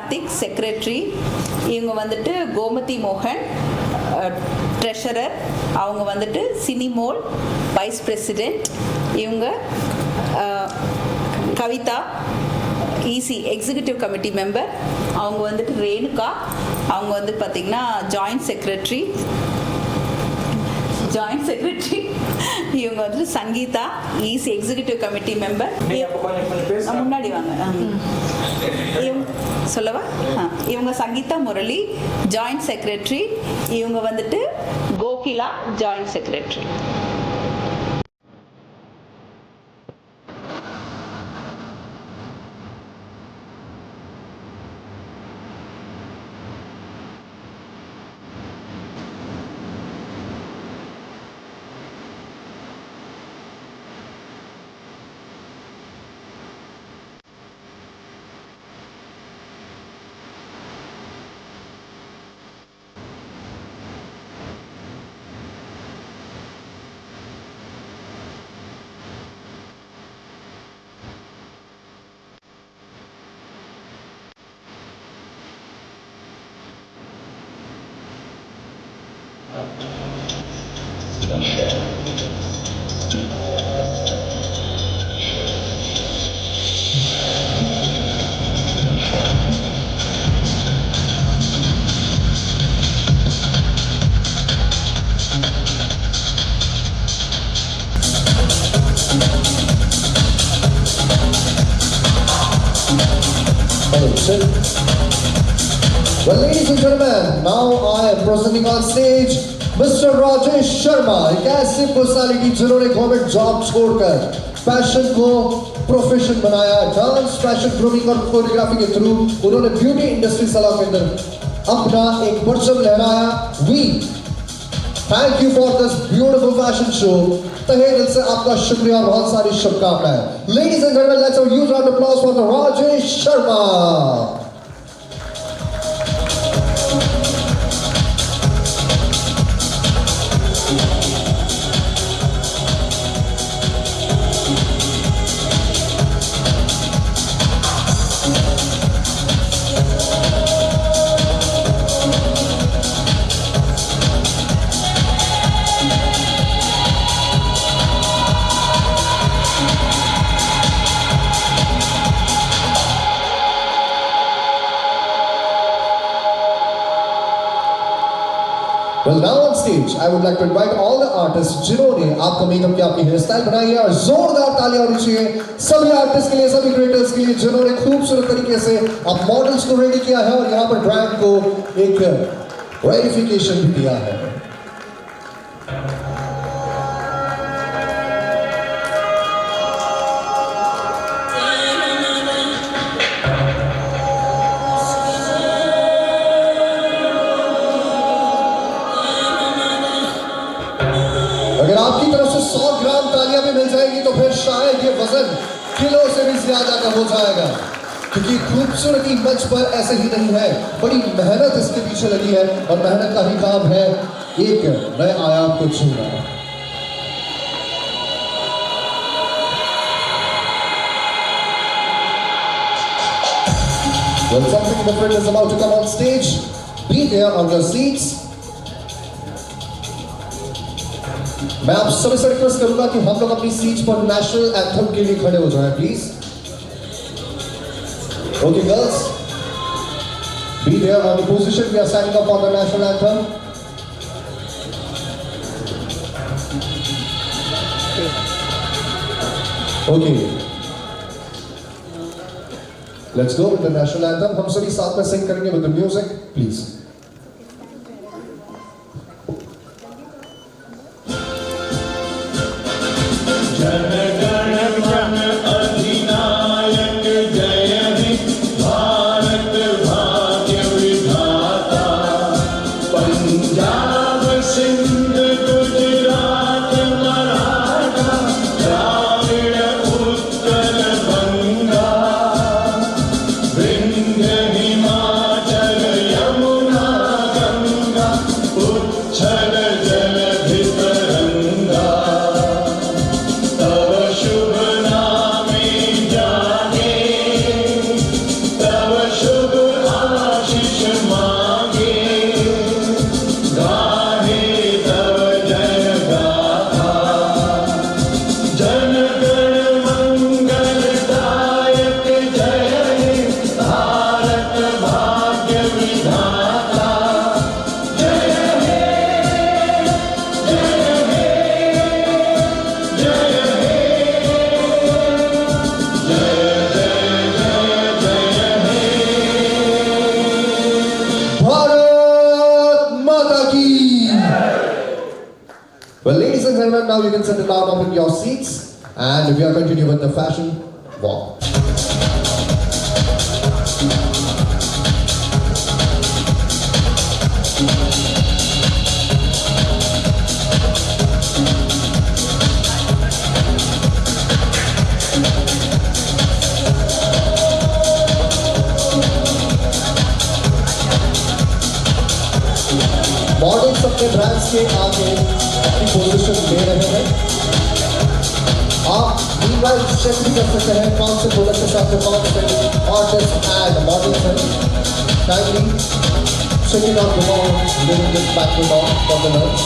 Karthik secretary, இவங்க வந்துட்டு கோமதி மோகன் ட்ரெஷரர், அவங்க வந்துட்டு சினிமோல் வைஸ் பிரசிடெண்ட், இவங்க Kavitha EC executive committee member, அவங்க வந்துட்டு ரேணுகா, அவங்க வந்து பார்த்திங்கன்னா ஜாயிண்ட் செக்ரட்டரி, இவங்க வந்து Sangeetha EC executive committee member. முன்னாடி வாங்க. சொல்லவா? இவங்க சங்கீதா முரளி ஜாயிண்ட் செக்ரட்டரி, இவங்க வந்துட்டு Kokila joint secretary. Well, ladies and gentlemen, now I am presenting on stage Mr. Rajesh Sharma, एक ऐसी पर्सनालिटी जिन्होंने गवर्नमेंट जॉब छोड़कर पैशन को प्रोफेशन बनाया। डांस, फैशन, ग्रूमिंग और कोरियोग्राफी के थ्रू उन्होंने ब्यूटी इंडस्ट्री सलाह के अंदर अपना एक परचम लहराया। We thank you for this beautiful fashion show. तहे दिल से आपका शुक्रिया और बहुत सारी शुभकामनाएं। Ladies and gentlemen, let's have a huge round of applause for the Rajesh Sharma. Well, now on stage, I would like to invite all the artists जिन्होंने आपका मेकअप किया, आपकी हेयर स्टाइल बनाई है, और जोरदार तालियां होनी चाहिए सभी आर्टिस्ट के लिए, सभी क्रिएटर्स के लिए जिन्होंने खूबसूरत तरीके से आप मॉडल्स को रेडी किया है और यहाँ पर ड्रैग को एक वेरिफिकेशन भी दिया है। अगर आपकी तरफ से 100 ग्राम तालियां भी मिल जाएगी तो फिर शायद ये वजन किलो से भी ज्यादा का हो जाएगा, क्योंकि खूबसूरती मंच पर ऐसे ही नहीं है, बड़ी मेहनत इसके पीछे लगी है और मेहनत का ही काम है एक नए आयाम को छूना। Well, something different is about to come on stage. Be there on your seats. मैं आप सभी से रिक्वेस्ट करूंगा कि हम लोग अपनी सीट्स पर नेशनल एंथम के लिए खड़े हो जाएं, please. Okay girls, be there on the position, we are standing up for the national anthem. Okay, let's go with the national anthem. हम सभी साथ में सिंग करेंगे with the music, please. Himalaya, Yamuna Well, ladies and gentlemen, now you can settle down up in your seats and we are continuing with the fashion walk. Models अपने brands के आगे अपनी position ले रहे हैं। आप meanwhile check भी कर सकते हैं कौन से प्रोडक्ट के साथ कौन से आर्टिस्ट एंड मॉडल्स हैं। Kindly check it out before leaving this banquet hall for the lunch.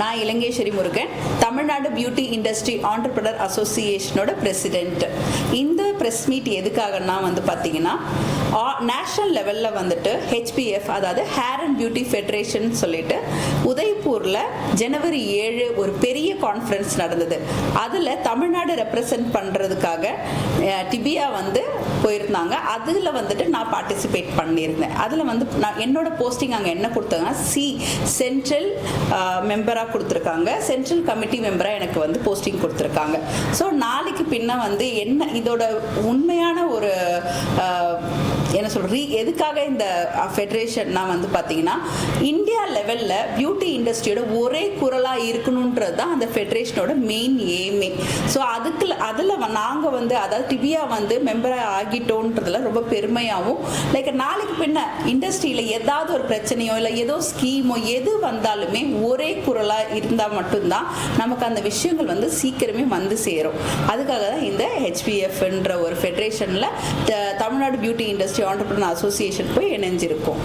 நான் Ilangeswari Murugan, Tamil Nadu beauty industry entrepreneur அசோசியேஷனோட பிரசிடென்ட். இந்த ப்ரெஸ் மீட் எதுக்காகனா வந்து பார்த்தீங்கன்னா, நேஷ்னல் லெவலில் வந்துட்டு ஹெச்பிஎஃப், அதாவது ஹேர் அண்ட் பியூட்டி ஃபெடரேஷன் சொல்லிட்டு உதய்பூரில் ஜனவரி 7 ஒரு பெரிய கான்ஃபரன்ஸ் நடந்தது. அதில் தமிழ்நாடு ரெப்ரசன்ட் பண்ணுறதுக்காக டிபியா வந்து போயிருந்தாங்க. அதில் வந்துட்டு நான் பார்ட்டிசிபேட் பண்ணியிருந்தேன். அதில் வந்து நான் என்னோட போஸ்டிங் அங்கே என்ன கொடுத்தாங்கன்னா, சென்ட்ரல் மெம்பராக கொடுத்துருக்காங்க, சென்ட்ரல் கமிட்டி மெம்பராக எனக்கு வந்து போஸ்டிங் கொடுத்துருக்காங்க. ஸோ நாளைக்கு பின்ன வந்து என்ன இதோட உண்மையான ஒரு என்ன சொல்ற எதுக்காக இந்த ஃபெடரேஷன்னா வந்து பார்த்தீங்கன்னா, இந்தியா லெவலில் பியூட்டி இண்டஸ்ட்ரியோட ஒரே குரலாக இருக்கணுன்றது தான் அந்த ஃபெடரேஷனோட மெயின் எய்மே. ஸோ அதில் நாங்கள் வந்து அதாவது டிபியா வந்து மெம்பராக ஆகிட்டோன்றதுல ரொம்ப பெருமையாகவும், லைக் நாளைக்கு பின்ன இண்டஸ்ட்ரியில் ஏதாவது ஒரு பிரச்சனையோ இல்லை ஏதோ ஸ்கீமோ எது வந்தாலுமே ஒரே குரலாக இருந்தால் மட்டும்தான் நமக்கு அந்த விஷயங்கள் வந்து சீக்கிரமே வந்து சேரும். அதுக்காக தான் இந்த ஹெச்பிஎஃப்ன்ற ஒரு ஃபெடரேஷனில் Tamil Nadu beauty industry entrepreneur association போய் இணைஞ்சிருக்கோம்.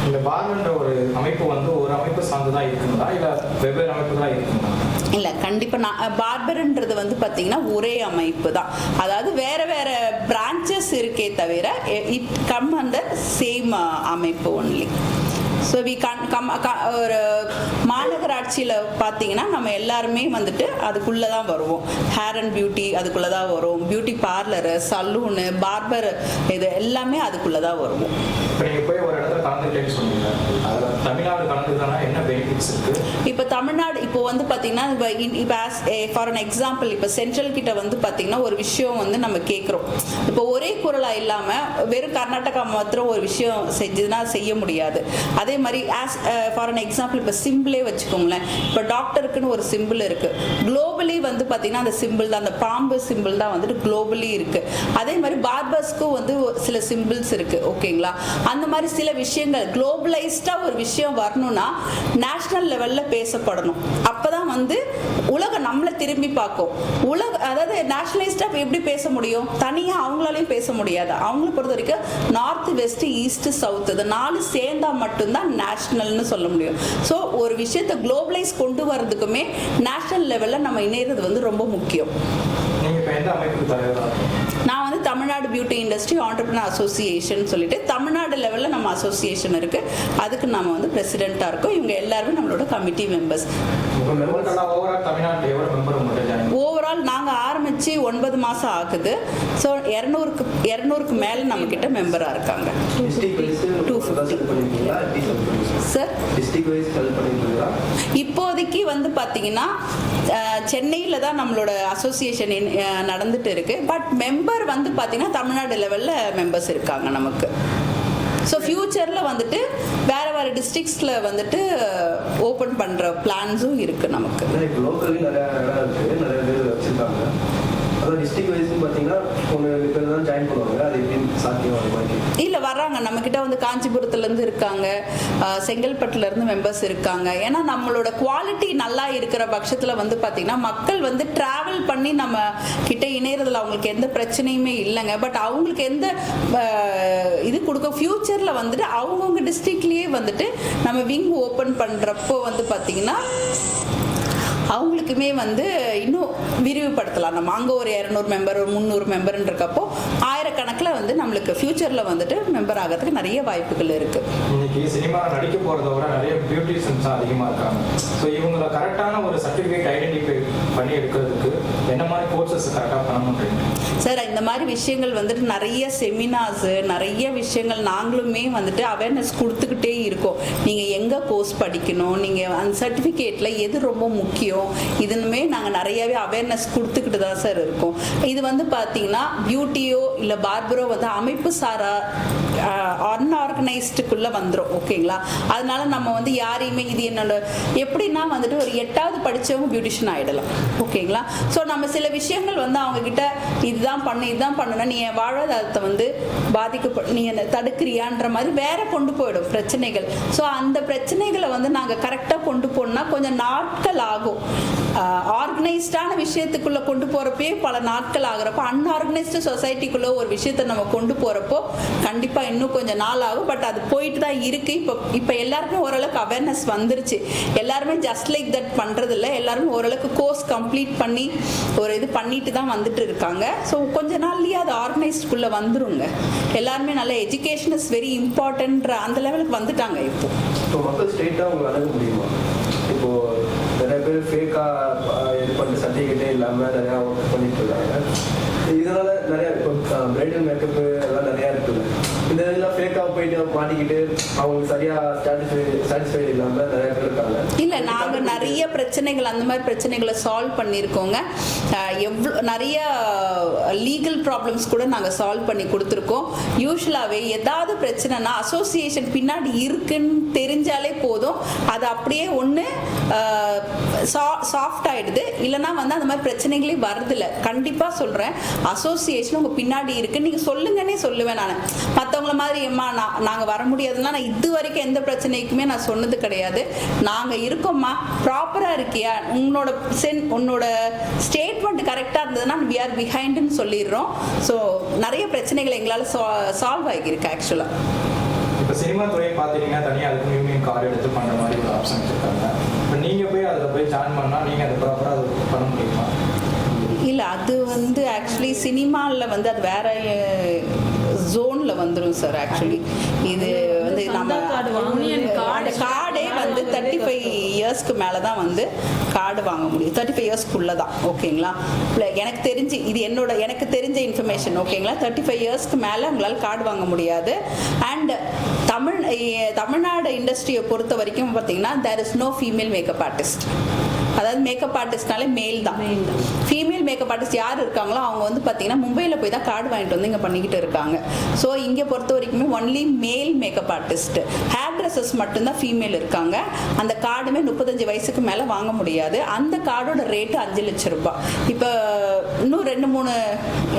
இந்த பார்ன்ற ஒரு அமைப்பு வந்து ஒரு அமைப்பு சார்ந்துதான் இருக்குங்களா இல்லை வெவ்வேறு அமைப்புகளாக இருக்குங்களா? இல்லை, கண்டிப்பாக பார்பர்ன்றது வந்து பார்த்தீங்கன்னா ஒரே அமைப்பு தான். அதாவது வேற வேற பிரான்ச்சஸ் இருக்கே தவிர இட் கம் அந்த சேம் அமைப்பு ஒன்லி. ஸோ ஒரு மாநகராட்சியில் பார்த்தீங்கன்னா நம்ம எல்லாருமே வந்துட்டு அதுக்குள்ளே தான் வருவோம். ஹேர் அண்ட் பியூட்டி அதுக்குள்ளே தான் வரும், பியூட்டி பார்லரு, சலூனு, பார்பர், இது எல்லாமே அதுக்குள்ளே தான் வருவோம். இப்போ நீங்கள் போய் ஒரு இடத்துல கலந்துக்கிட்டேன்னு சொன்னீங்க, அதில் தமிழ்நாடு கலந்துக்கிறதுனா என்ன பெனிஃபிட்ஸ் இருக்குது? இப்போ தமிழ்நாடு இப்போ வந்து பார்த்தீங்கன்னா இப்போ ஃபார் அன் எக்ஸாம்பிள், இப்போ சென்ட்ரல் கிட்ட வந்து பார்த்தீங்கன்னா ஒரு விஷயம் வந்து நம்ம கேட்குறோம். இப்போ ஒரே குரலாக இல்லாமல் வெறும் கர்நாடகா மாத்திரம் ஒரு விஷயம் செஞ்சதுன்னா செய்ய முடியாது. அதே மாதிரி ஃபார் அன் எக்ஸாம்பிள் இப்போ சிம்பிளே வச்சுக்கோங்களேன். இப்போ டாக்டருக்குன்னு ஒரு சிம்பிள் இருக்குது. குளோபலி வந்து பார்த்தீங்கன்னா அந்த சிம்பிள் தான், அந்த பாம்பு சிம்பிள் தான் வந்துட்டு குளோபலி இருக்குது. அதே மாதிரி பார்பர்ஸ்க்கும் வந்து சில சிம்பிள்ஸ் இருக்குது. ஓகேங்களா? அந்த மாதிரி சில விஷயங்கள் குளோபலைஸ்டாக ஒரு விஷயம் வரணும்னா நேஷ்னல் லெவலில் பேசப்படணும். அப்போ தான் வந்து உலகம் நம்மளை திரும்பி பார்க்கும். அதாவது நேஷனலைஸ்டாக எப்படி பேச முடியும்? தனியாக அவங்களாலையும் பேச முடியாது. அவங்கள பொறுத்த வரைக்கும் நார்த், வெஸ்ட், ஈஸ்ட், சவுத் இது 4 சேர்ந்தா மட்டும்தான் நேஷனல்னு சொல்ல முடியும். ஸோ ஒரு விஷயத்தை குளோபலைஸ் கொண்டு வரதுக்குமே நேஷனல் லெவலில் நம்ம இணையிறது வந்து ரொம்ப முக்கியம். நான் வந்து Tamil Nadu beauty industry entrepreneur association சொல்லிட்டு தமிழ்நாடு லெவலில் நம்ம அசோசியேஷன் இருக்கு. அதுக்கு நம்ம வந்து பிரசிடென்ட்டாக இருக்கோம். இவங்க எல்லாருமே நம்மளோட கமிட்டி மெம்பர்ஸ். ஓவரால் நாங்கள் ஆரம்பித்து 9 மாதம் ஆகுது. ஸோ 200க்கு மேலே நம்மக்கிட்ட மெம்பராக இருக்காங்க. 250 சார். இப்போதைக்கு வந்து பார்த்தீங்கன்னா சென்னையில் தான் நம்மளோட அசோசியேஷன் நடந்துட்டு இருக்கு. பட் மெம்பர் வந்து பார்த்தீங்கன்னா தமிழ்நாடு லெவலில் மெம்பர்ஸ் இருக்காங்க நமக்கு. ஸோ ஃப்யூச்சரில் வந்துட்டு வேறு வேறு டிஸ்ட்ரிக்ஸில் வந்துட்டு ஓப்பன் பண்ணுற பிளான்ஸும் இருக்குது நமக்கு. இப்போ லோக்கலி நிறையா இடம் இருக்குது, நிறைய பேர் வச்சுருக்காங்க. அதாவது டிஸ்ட்ரிக்ட் வைஸ்னு பார்த்தீங்கன்னா ஒன்று பேர் தான் ஜாயின் பண்ணுவாங்க. அது எப்படி சாத்தியம் அது மாதிரி? இல்லை வர்றாங்க நம்மக்கிட்ட வந்து காஞ்சிபுரத்துலேருந்து இருக்காங்க, செங்கல்பட்டுலேருந்து மெம்பர்ஸ் இருக்காங்க. ஏன்னா நம்மளோட குவாலிட்டி நல்லா இருக்கிற பட்சத்தில் வந்து பார்த்திங்கன்னா மக்கள் வந்து ட்ராவல் பண்ணி நம்ம கிட்ட இணையறதுல அவங்களுக்கு எந்த பிரச்சனையுமே இல்லைங்க. பட் அவங்களுக்கு எந்த இது கொடுக்க ஃப்யூச்சரில் வந்துட்டு அவங்கவுங்க டிஸ்ட்ரிக்ட்லேயே வந்துட்டு நம்ம விங் ஓப்பன் பண்ணுறப்போ வந்து பார்த்திங்கன்னா அவங்களுக்குமே வந்து இன்னும் விரிவுபடுத்தலாம். நம்ம அங்கே ஒரு 200 மெம்பர், ஒரு 300 மெம்பர்ன்றக்கப்போ ஆயிரக்கணக்கில் வந்து நம்மளுக்கு ஃபியூச்சரில் வந்துட்டு மெம்பர் ஆகிறதுக்கு நிறைய வாய்ப்புகள் இருக்குது. இன்னைக்கு சினிமா நடிக்க போகிறத விட நிறைய பியூட்டிஷியன்ஸ் அதிகமாக இருக்காங்க. ஸோ இவங்களை கரெக்டான ஒரு சர்டிஃபிகேட் ஐடென்டிஃபை பண்ணி எடுக்கிறதுக்கு என்ன மாதிரி கோர்சஸ் கரெக்டாக பண்ண முடியும் சார்? இந்த மாதிரி விஷயங்கள் வந்துட்டு நிறைய செமினார்ஸு, நிறைய விஷயங்கள் நாங்களுமே வந்துட்டு அவேர்னஸ் கொடுத்துக்கிட்டே இருக்கோம். நீங்கள் எங்கே கோர்ஸ் படிக்கணும், நீங்கள் அந்த சர்டிஃபிகேட்டில் எது ரொம்ப முக்கியம், இதுனுமே நாங்கள் நிறையவே அவேர்னஸ் கொடுத்துக்கிட்டு தான் சார் இருக்கோம். இது வந்து பார்த்தீங்கன்னா பியூட்டியோ இல்லை பார்பரோ வந்து அமைப்பு சாரா அன்ஆர்கனைஸ்டுக்குள்ளே வந்துடும். ஓகேங்களா? அதனால நம்ம வந்து யாரையுமே இது என்னோட எப்படின்னா வந்துட்டு ஒரு 8வது படித்தவங்க பியூட்டிஷியன் ஆகிடலாம். ஓகேங்களா? ஸோ நம்ம சில விஷயங்கள் வந்து அவங்கக்கிட்ட இதுதான் பண்ணுன்னா நீ என் வாழ்வாதாரத்தை வந்து நீ என்ன தடுக்கிறியான்ற மாதிரி வேற கொண்டு போயிடும் பிரச்சனைகள். ஸோ அந்த பிரச்சனைகளை வந்து நாங்கள் கரெக்டாக கொண்டு போனால் கொஞ்சம் நாட்கள் ஆகும். ஆர்கனைஸ்டான விஷயத்துக்குள்ளே கொண்டு போகிறப்பே பல நாட்கள் ஆகிறப்போ அன்ஆர்கனைஸ்டு சொசைட்டிக்குள்ளே ஒரு விஷயத்தை நம்ம கொண்டு போகிறப்போ கண்டிப்பாக இன்னும் கொஞ்சம் நாள் ஆகும். பட் அது போயிட்டு தான் இருக்குது. இப்போ எல்லாருமே ஓரளவுக்கு அவேர்னஸ் வந்துருச்சு. எல்லாருமே ஜஸ்ட் லைக் தட் பண்ணுறதில்ல, எல்லாருமே ஓரளவுக்கு கோர்ஸ் கம்ப்ளீட் பண்ணி ஒரு இது பண்ணிட்டு தான் வந்துட்டு இருக்காங்க. ஸோ கொஞ்ச நாள்லேயே அது ஆர்கனைஸ்டுக்குள்ளே வந்துருங்க. எல்லாருமே நல்ல எஜுகேஷன் இஸ் வெரி இம்பார்ட்டன்ட் அந்த லெவலுக்கு வந்துட்டாங்க. இப்போ மக்கள் ஸ்ட்ரெயிட்டாக அவங்க அணுக முடியுமா? இப்போது நிறைய பேர் ஃபேக்காக இது பண்ணிட்டு சர்டிஃபிகேட்டே இல்லாமல் நிறையா ஒர்க் பண்ணிட்டு இருக்காங்க. இதனால நிறையா இப்போ பிரைடல் மேக்கப்பு அதெல்லாம் நிறையா இருக்குது. இந்த இதெல்லாம் ஃபேக்காக போயிட்டு மாட்டிக்கிட்டு அவங்களுக்கு சரியாக சாட்டிஸ்ஃபைடு இல்லாமல் நிறைய பேர் இருக்காங்க. இல்லை, நாங்கள் நிறைய பிரச்சனைகள் அந்த மாதிரி பிரச்சனைகளை சால்வ் பண்ணியிருக்கோங்க. எவ்வளோ நிறைய லீகல் ப்ராப்ளம்ஸ் கூட நாங்கள் சால்வ் பண்ணி கொடுத்துருக்கோம். யூஸ்வலாகவே ஏதாவது பிரச்சனைனா அசோசியேஷன் பின்னாடி இருக்குன்னு தெரிஞ்சாலே போதும், அது அப்படியே ஒன்று சாஃப்ட் ஆகிடுது. இல்லைனா வந்து அந்த மாதிரி பிரச்சனைகளே வருதில்ல. கண்டிப்பாக சொல்கிறேன், அசோசியேஷன் உங்கள் பின்னாடி இருக்குது நீங்கள் சொல்லுங்கன்னே சொல்லுவேன். நான் மற்றவங்கள மாதிரி அம்மா நாங்கள் வர முடியாதுன்னா நான் இது வரைக்கும் எந்த பிரச்சனைக்குமே நான் சொன்னது கிடையாது. நாங்கள் இருக்கோம்மா, ப்ராப்பராக இருக்கியா, உன்னோட ஸ்டேட்மெண்ட் கரெக்டாக இருந்ததுன்னா வி ஆர் பிஹைண்டுன்னு சொல்லிடுறோம். ஸோ நிறைய பிரச்சனைகள் எங்களால் சால்வ் ஆகியிருக்கு ஆக்சுவலாக. இப்போ சினிமா துறையை பார்த்தீங்கன்னா தனியாக அதுக்கு யூனியன் கார்டு எடுத்து பண்ணுற மாதிரி ஒரு ஆப்ஷன் வச்சுருக்காங்க. இப்போ நீங்கள் போய் அதில் போய் ஜாயின் பண்ணால் நீங்கள் அதை ப்ராப்பராக அது பண்ண முடியுமா? இல்லை, அது வந்து ஆக்சுவலி சினிமாவில் வந்து அது வேற ஜோனில் வந்துடும் சார். ஆக்சுவலி இது வந்து நம்ம கார்டே வந்து 35 இயர்ஸ்க்கு மேலே தான் வந்து கார்டு வாங்க முடியும். 35 இயர்ஸ்க்குள்ளே தான். ஓகேங்களா? எனக்கு தெரிஞ்சு இது எனக்கு தெரிஞ்ச இன்ஃபர்மேஷன். ஓகேங்களா? 35 இயர்ஸ்க்கு மேலே உங்களால் கார்டு வாங்க முடியாது. அண்ட் தமிழ்நாடு இண்டஸ்ட்ரியை பொறுத்த வரைக்கும் பார்த்தீங்கன்னா there is no female makeup artist. அதாவது மேக்கப் ஆர்டிஸ்ட்னாலே மேல் தான். ஃபீமேல் மேக்கப் ஆர்டிஸ்ட் யார் இருக்காங்களோ அவங்க வந்து பார்த்தீங்கன்னா மும்பையில் போய் தான் கார்டு வாங்கிட்டு வந்து இங்கே பண்ணிக்கிட்டு இருக்காங்க. ஸோ இங்கே பொறுத்த வரைக்குமே ஒன்லி மேல் மேக்கப் ஆர்டிஸ்ட், ஹேர் ட்ரெஸ்ஸஸ் மட்டும்தான் ஃபீமேல் இருக்காங்க. அந்த கார்டுமே 35 வயசுக்கு மேலே வாங்க முடியாது. அந்த கார்டோட ரேட்டு 5 லட்சம் ரூபாய். இப்போ இன்னும் 2-3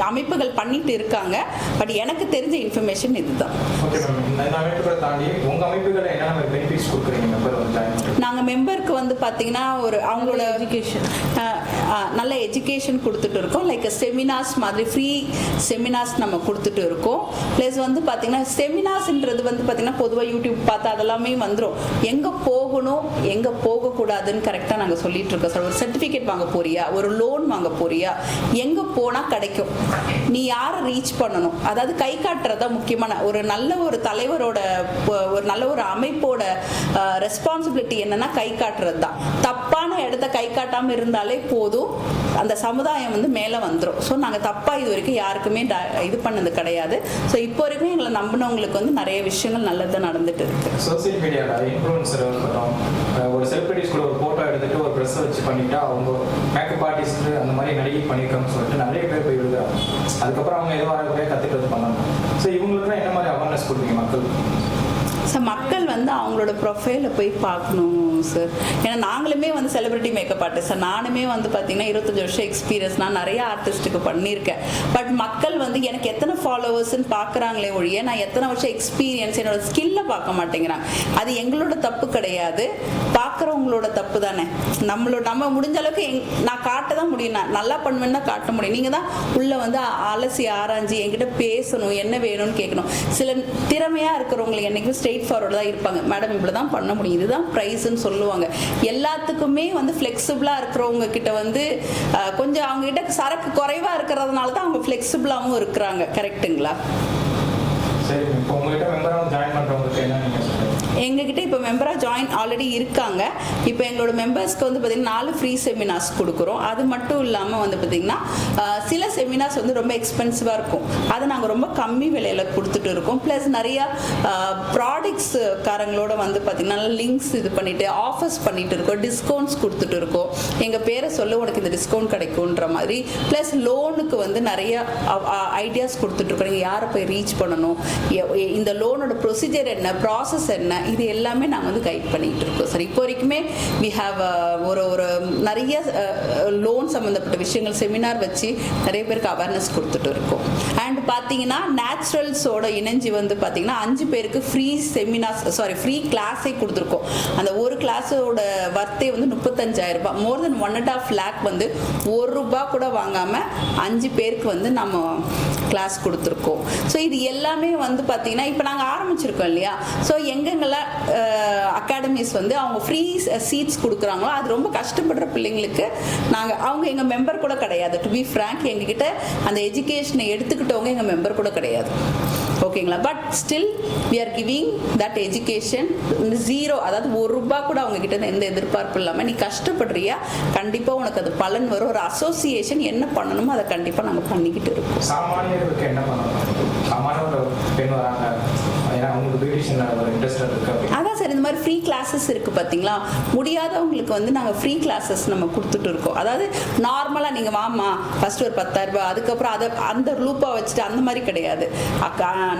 அமைப்புகள் பண்ணிட்டு இருக்காங்க. பட் எனக்கு தெரிஞ்ச இன்ஃபர்மேஷன் இதுதான். நாங்கள் மெம்பருக்கு வந்து பார்த்தீங்கன்னா அவங்களோட எஜுகேஷன் நல்ல எஜுகேஷன் கொடுத்துட்டு இருக்கோம். லைக் செமினார்ஸ் மாதிரி ஃப்ரீ செமினார்ஸ் நம்ம கொடுத்துட்டு இருக்கோம். ப்ளஸ் வந்து பார்த்தீங்கன்னா செமினார்ஸ்ன்றது வந்து பார்த்தீங்கன்னா பொதுவாக யூடியூப் பார்த்து அதெல்லாமே வந்துடும். எங்கே போகணும் எங்கே போகக்கூடாதுன்னு கரெக்டாக நாங்கள் சொல்லிட்டு இருக்கோம் சார். ஒரு சர்டிஃபிகேட் வாங்க போறியா, ஒரு லோன் வாங்க போறியா, எங்கே போனால் கிடைக்கும், நீ யாரை ரீச் பண்ணணும், அதாவது கை காட்டுறது தான் முக்கியமான. ஒரு நல்ல ஒரு தலைவரோட ஒரு நல்ல ஒரு அமைப்போட ரெஸ்பான்சிபிலிட்டி என்னன்னா கை காட்டுறது தான். தப்பான இடத்த கை காட்டாமல் இருந்தாலே போதும், அந்த சமுதாயம் ஆதாயம் வந்து மேலே வந்துடும். ஸோ நாங்கள் தப்பாக இது வரைக்கும் யாருக்குமே இது பண்ணது கிடையாது. ஸோ இப்போ வரைக்கும் எங்களை நம்பினவங்களுக்கு வந்து நிறைய விஷயங்கள் நல்லதாக நடந்துட்டு இருக்கு. சோசியல் மீடியாவில் இன்ஃப்ளூன்சர் இருக்கட்டும், ஒரு செலிபிரிட்டிஸ் கூட ஒரு ஃபோட்டோ எடுத்துட்டு ஒரு ப்ரெஸ்ஸை வச்சு பண்ணிட்டா அவங்க மேக்கப் ஆர்டிஸ்ட் அந்த மாதிரி நடிகை பண்ணியிருக்காங்கன்னு சொல்லிட்டு நிறைய பேர் போய் விழுகிறாங்க. அதுக்கப்புறம் அவங்க எதுவும் வரக்கூடிய கற்றுக்கிறது பண்ணாங்க. ஸோ இவங்களுக்குலாம் என்ன மாதிரி அவேர்னஸ் கொடுப்பீங்க மக்கள்? சார் மக்கள் வந்து அவங்களோட ப்ரொஃபைலை போய் பார்க்கணும் சார். ஏன்னா நாங்களுமே வந்து செலிபிரிட்டி மேக்கப் ஆர்டிஸ்ட் சார். நானுமே வந்து பார்த்தீங்கன்னா 25 வருஷம் எக்ஸ்பீரியன்ஸ் நான் நிறைய ஆர்டிஸ்ட்டுக்கு பண்ணியிருக்கேன். பட் மக்கள் வந்து எனக்கு எத்தனை ஃபாலோவர்ஸ்ன்னு பார்க்குறாங்களே ஒழிய நான் எத்தனை வருஷம் எக்ஸ்பீரியன்ஸ் என்னோட ஸ்கில்லை பார்க்க மாட்டேங்கிறாங்க. அது எங்களோட தப்பு கிடையாது, பார்க்குறவங்களோட தப்பு தானே. நம்ம முடிஞ்ச அளவுக்கு நான் காட்ட தான் முடியும், நான் நல்லா பண்ணுவேன்னு தான் காட்ட முடியும். நீங்கள் தான் உள்ளே வந்து அலசி ஆராய்ஞ்சி என்கிட்ட பேசணும், என்ன வேணும்னு கேட்கணும். சில திறமையாக இருக்கிறவங்களுக்கு என்றைக்கும் ஸ்ட்ரெயிட் ஃபார்வர்டு தான் இருப்பாங்க. மேடம் இவ்வளோ தான் பண்ண முடியும், இதுதான் ப்ரைஸ்ன்னு சொல்லுவாங்க. எல்லாத்துக்குமே வந்து ஃப்ளெக்சிபிளாக இருக்கிறவங்க கிட்ட வந்து கொஞ்சம் அவங்க கிட்ட சரக்கு குறைவாக இருக்கிறதுனால தான் அவங்க ஃப்ளெக்சிபிளாகவும் இருக்கிறாங்க. கரெக்டுங்களா? சரி, இப்போ உங்ககிட்ட மெம்பராக ஜாயின் பண்ணுறவங்களுக்கு என்ன நீங்கள் சொல்லுங்கள்? எங்ககிட்ட இப்போ மெம்பராக ஜாயின் ஆல்ரெடி இருக்காங்க. இப்போ எங்களோட மெம்பர்ஸ்க்கு வந்து பார்த்திங்கன்னா 4 ஃப்ரீ செமினார்ஸ் கொடுக்குறோம். அது மட்டும் இல்லாமல் வந்து பார்த்திங்கன்னா சில செமினார்ஸ் வந்து ரொம்ப எக்ஸ்பென்சிவாக இருக்கும், அதை நாங்கள் ரொம்ப கம்மி விலையில் கொடுத்துட்டு இருக்கோம். ப்ளஸ் நிறையா ப்ராடக்ட்ஸ் காரங்களோட வந்து பார்த்திங்கன்னா லிங்க்ஸ் இது பண்ணிவிட்டு ஆஃபர்ஸ் பண்ணிகிட்டு இருக்கோம், டிஸ்கவுண்ட்ஸ் கொடுத்துட்டு இருக்கோம். எங்கள் பேரை சொல்ல உனக்கு இந்த டிஸ்கவுண்ட் கிடைக்குன்ற மாதிரி. ப்ளஸ் லோனுக்கு வந்து நிறைய ஐடியாஸ் கொடுத்துட்ருக்கோம். நீங்கள் யாரை போய் ரீச் பண்ணணும், இந்த லோனோட ப்ரொசீஜர் என்ன, ப்ராசஸ் என்ன, இது எல்லாமே நாங்கள் வந்து கைட் பண்ணிகிட்டு இருக்கோம் சார். இப்போ வரைக்குமே வி ஹாவ் ஒரு நிறைய லோன் சம்மந்தப்பட்ட விஷயங்கள் செமினார் வச்சு நிறைய பேருக்கு அவேர்னஸ் கொடுத்துட்டு இருக்கோம். அண்ட் பார்த்தீங்கன்னா நேச்சுரல்ஸோட இணைஞ்சு வந்து பார்த்தீங்கன்னா 5 பேருக்கு ஃப்ரீ ஃப்ரீ கிளாஸே கொடுத்துருக்கோம். அந்த ஒரு கிளாஸோட வர்த்தே வந்து 35,000 ரூபாய். மோர் தென் 1.5 lakh வந்து ₹1 கூட வாங்காமல் 5 பேருக்கு வந்து நம்ம கிளாஸ் கொடுத்துருக்கோம். ஸோ இது எல்லாமே வந்து பார்த்தீங்கன்னா இப்போ நாங்கள் ஆரம்பிச்சிருக்கோம் இல்லையா. ஸோ எங்கெங்கெல்லாம் அகாடமிஸ் வந்து அவங்க ஃப்ரீ சீட்ஸ் கொடுக்குறாங்களோ அது ரொம்ப கஷ்டப்படுற பிள்ளைங்களுக்கு அவங்க எங்கள் மெம்பர் கூட கிடையாது. டு பி ஃப்ராங்க், எங்ககிட்ட அந்த எஜுகேஷனை எடுத்துக்கிட்டவங்க எங்கள் மெம்பர் கூட கிடையாது. ஓகேங்களா? But still we are giving that education zero. அதாவது ₹1 கூட அவங்க கிட்ட எந்த எதிர்பார்ப்பு இல்லாமல் நீ கஷ்டப்படுறியா, கண்டிப்பாக உனக்கு அது பலன் வரும். ஒரு அசோசியேஷன் என்ன பண்ணணுமோ அதை கண்டிப்பாக நாங்கள் பண்ணிக்கிட்டு இருக்கோம். சாமானியர்களுக்கு என்ன பண்ணணும்? சாமானிய ஒரு பெண் வராங்க, ஏன்னா அவங்களுக்கு பியூட்டிஷியன் ஒரு இன்ட்ரெஸ்ட் இருக்குது. அதான் சார், இந்த மாதிரி ஃப்ரீ கிளாஸஸ் இருக்குது பார்த்தீங்களா. முடியாதவங்களுக்கு வந்து நாங்கள் ஃப்ரீ கிளாஸஸ் நம்ம கொடுத்துட்டு இருக்கோம். அதாவது நார்மலாக நீங்கள் வாமா ஃபஸ்ட்டு ஒரு 10,000 ரூபாய், அதுக்கப்புறம் அதை அந்த லூப்பாக வச்சுட்டு அந்த மாதிரி கிடையாது.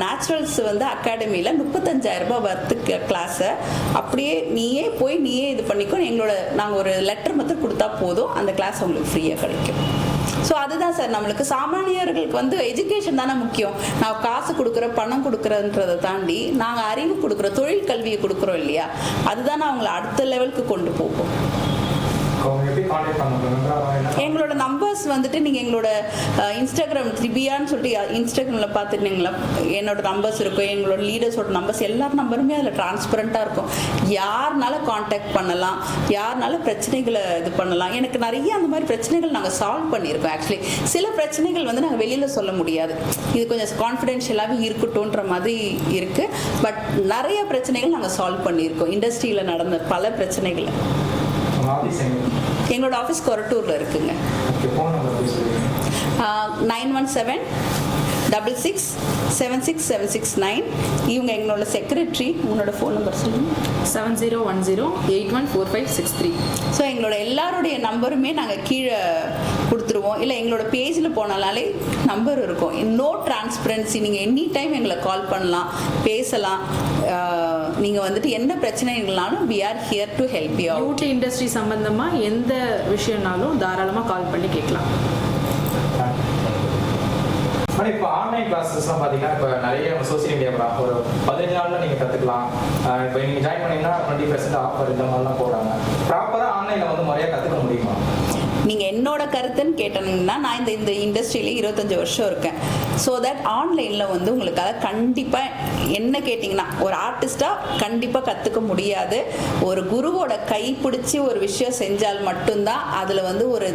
நேச்சுரல்ஸ் வந்து அகாடமியில் 35,000 ரூபாய் வர்த்து கிளாஸை அப்படியே நீயே இது பண்ணிக்கோ. நாங்கள் ஒரு லெட்டர் மட்டும் கொடுத்தா போதும், அந்த கிளாஸ் உங்களுக்கு ஃப்ரீயாக கிடைக்கும். ஸோ அதுதான் சார், நம்மளுக்கு சாமானியர்களுக்கு வந்து எஜுகேஷன் தானே முக்கியம். நான் காசு கொடுக்குறேன், பணம் கொடுக்குறேன்றதை தாண்டி நாங்கள் அறிவு கொடுக்குறோம், தொழில் கல்வியை கொடுக்குறோம் இல்லையா, அதுதானே அவங்கள அடுத்த லெவலுக்கு கொண்டு போகும். எங்களோட நம்பர்ஸ் வந்துட்டு நீங்கள் எங்களோட இன்ஸ்டாகிராம் த்ரிபியான்னு சொல்லிட்டு இன்ஸ்டாகிராமில் பார்த்துட்டீங்களா, என்னோட நம்பர்ஸ் இருக்கும், எங்களோட லீடர்ஸோட நம்பர்ஸ், எல்லார் நம்பருமே அதில் டிரான்ஸ்பரண்ட்டாக இருக்கும். யாருனால காண்டாக்ட் பண்ணலாம், யாருனால பிரச்சனைகளை இது பண்ணலாம். எனக்கு நிறைய அந்த மாதிரி பிரச்சனைகள் நாங்கள் சால்வ் பண்ணியிருக்கோம். ஆக்சுவலி சில பிரச்சனைகள் வந்து நாங்கள் வெளியில் சொல்ல முடியாது, இது கொஞ்சம் கான்ஃபிடென்ஷியலாகவே இருக்கட்டும்ன்ற மாதிரி இருக்குது. பட் நிறைய பிரச்சனைகள் நாங்கள் சால்வ் பண்ணியிருக்கோம், இண்டஸ்ட்ரியில் நடந்த பல பிரச்சனைகளை. எங்களோட ஆஃபீஸ் கொரட்டூரில் இருக்குங்க. 9176676769. இவங்க எங்களோட செக்ரட்டரி. உங்களோட ஃபோன் நம்பர் சொல்லுங்கள். 7010814563. ஸோ எங்களோட எல்லாருடைய நம்பருமே நாங்கள் கீழே கொடுத்துருவோம். இல்லை எங்களோட பேஜில் போனாலே நம்பர் இருக்கும். நோ டிரான்ஸ்பரன்சி, நீங்கள் எனி டைம் எங்களை கால் பண்ணலாம், பேசலாம். நீங்கள் வந்துட்டு என்ன பிரச்சனைகள்னாலும் we are here to help you out. Beauty industry சம்பந்தமாக எந்த விஷயம்னாலும் தாராளமாக கால் பண்ணி கேட்கலாம். ஆனால் இப்போ ஆன்லைன் கிளாஸஸ்லாம் பார்த்தீங்கன்னா இப்போ நிறைய சோசியல் மீடியா ஒரு 15 நாளில் நீங்கள் கற்றுக்கலாம். இப்போ நீங்கள் ஜாயின் பண்ணிங்கன்னா 20% ஆஃபர் இந்த மாதிரிலாம் போடுறாங்க. ப்ராப்பராக ஆன்லைனில் வந்து முறையாக கற்றுக்க முடியுமா? நீங்கள் என்னோட கருத்துன்னு கேட்டீங்கன்னா, நான் இந்த இண்டஸ்ட்ரியிலே 25 வருஷம் இருக்கேன். ஸோ தட் ஆன்லைனில் வந்து உங்களுக்காக கண்டிப்பாக என்ன கேட்டிங்கன்னா, ஒரு ஆர்டிஸ்ட்டாக கண்டிப்பாக கற்றுக்க முடியாது. ஒரு குருவோட கை பிடிச்சி ஒரு விஷயம் செஞ்சால் மட்டும்தான் அதில் வந்து ஒரு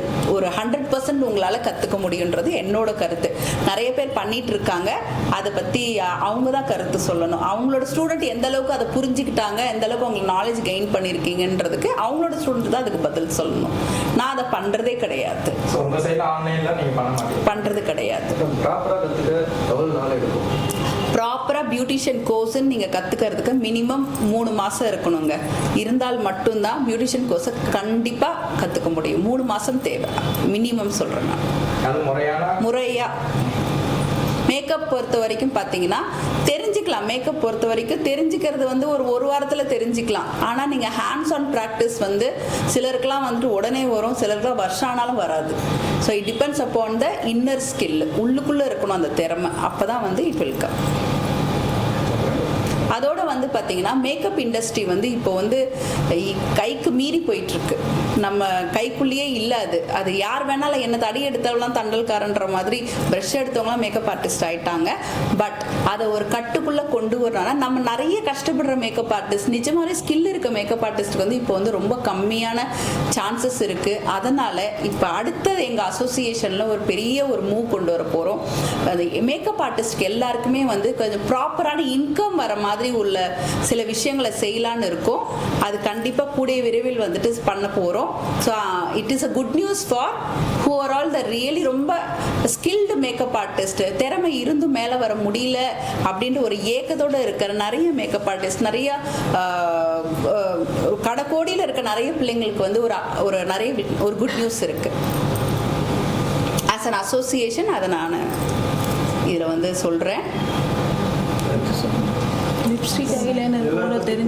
100% உங்களால் கற்றுக்க முடியுன்றது என்னோட கருத்து. நிறைய பேர் பண்ணிட்டு இருக்காங்க, அதை பற்றி அவங்க தான் கருத்து சொல்லணும். அவங்களோட ஸ்டூடெண்ட் எந்த அளவுக்கு அதை புரிஞ்சுக்கிட்டாங்க, எந்த அளவுக்கு அவங்களுக்கு நாலேஜ் கெயின் பண்ணியிருக்கீங்கன்றதுக்கு அவங்களோட ஸ்டூடெண்ட் தான் அதுக்கு பதில் சொல்லணும். நான் அதை பண்ணுறேன். பண்ணுறதே கிடையாது. ஸோ உங்கள் சைடில் ஆன்லைனில் நீங்கள் பண்ண மாட்டீங்க? பண்ணுறது கிடையாது. ப்ராப்பராக கற்றுக்க எவ்வளோ நாள் எடுக்கும்? ப்ராப்பராக பியூட்டிஷியன் கோர்ஸுன்னு நீங்கள் கற்றுக்கிறதுக்கு மினிமம் 3 மாதம் இருக்கணுங்க. இருந்தால் மட்டும்தான் பியூட்டிஷியன் கோர்ஸை கண்டிப்பாக கற்றுக்க முடியும். 3 மாதம் தேவை மினிமம் சொல்கிறேன் நான். அது முறையாக மேக்கப் பொறுத்த வரைக்கும் பார்த்தீங்கன்னா தெரிஞ்சுக்கலாம். மேக்கப் பொறுத்த வரைக்கும் தெரிஞ்சுக்கிறது வந்து ஒரு வாரத்தில் தெரிஞ்சுக்கலாம். ஆனால் நீங்கள் ஹேண்ட்ஸ் ஆன் ப்ராக்டிஸ் வந்து சிலருக்குலாம் வந்துட்டு உடனே வரும், சிலருக்குலாம் வருஷம் ஆனாலும் வராது. So it depends upon the inner skill. உள்ளுக்குள்ளே இருக்கணும் அந்த திறமை. அப்போ தான் வந்து இட் வில் கம். அதோட வந்து பார்த்தீங்கன்னா மேக்கப் இண்டஸ்ட்ரி வந்து இப்போ வந்து கைக்கு மீறி போயிட்டுருக்கு. நம்ம கைக்குள்ளேயே இல்லை. அது யார் வேணாலும் என்ன தடி எடுத்தவங்களாம் தண்டல்காரன்ற மாதிரி ப்ரஷ் எடுத்தவங்களாம் மேக்கப் ஆர்டிஸ்ட் ஆகிட்டாங்க. பட் அதை ஒரு கட்டுக்குள்ளே கொண்டு வரணும்னா நம்ம நிறைய கஷ்டப்படுற மேக்கப் ஆர்டிஸ்ட், நிஜமாவே ஸ்கில் இருக்க மேக்கப் ஆர்டிஸ்ட்டுக்கு வந்து இப்போ வந்து ரொம்ப கம்மியான சான்சஸ் இருக்குது. அதனால் இப்போ அடுத்தது எங்கள் அசோசியேஷனில் ஒரு பெரிய ஒரு மூவ் கொண்டு வர போகிறோம். அது மேக்கப் ஆர்டிஸ்ட்க்கு எல்லாருக்குமே வந்து கொஞ்சம் ப்ராப்பரான இன்கம் வர மாதிரி உள்ள சில விஷயங்களை செய்யலான்னு இருக்கோம். அது கண்டிப்பாக கூடிய விரைவில் வந்துட்டு பண்ண போகிறோம். So it is a good news for who are all the really ரொம்ப ஸ்கில்டு மேக்கப் ஆர்டிஸ்ட். திறமை இருந்தும் மேலே வர முடியல அப்படின்ற ஒரு ஏக்கத்தோடு இருக்கிற நிறைய மேக்கப் ஆர்டிஸ்ட், நிறைய கடைக்கோடியில் இருக்க நிறைய பிள்ளைங்களுக்கு வந்து ஒரு குட் நியூஸ் இருக்குது. ஆஸ் அன் அசோசியேஷன் அதை நான் இதில் வந்து சொல்கிறேன். லிப்ஸ்டிக் ஐலைனர் போட தெரிஞ்ச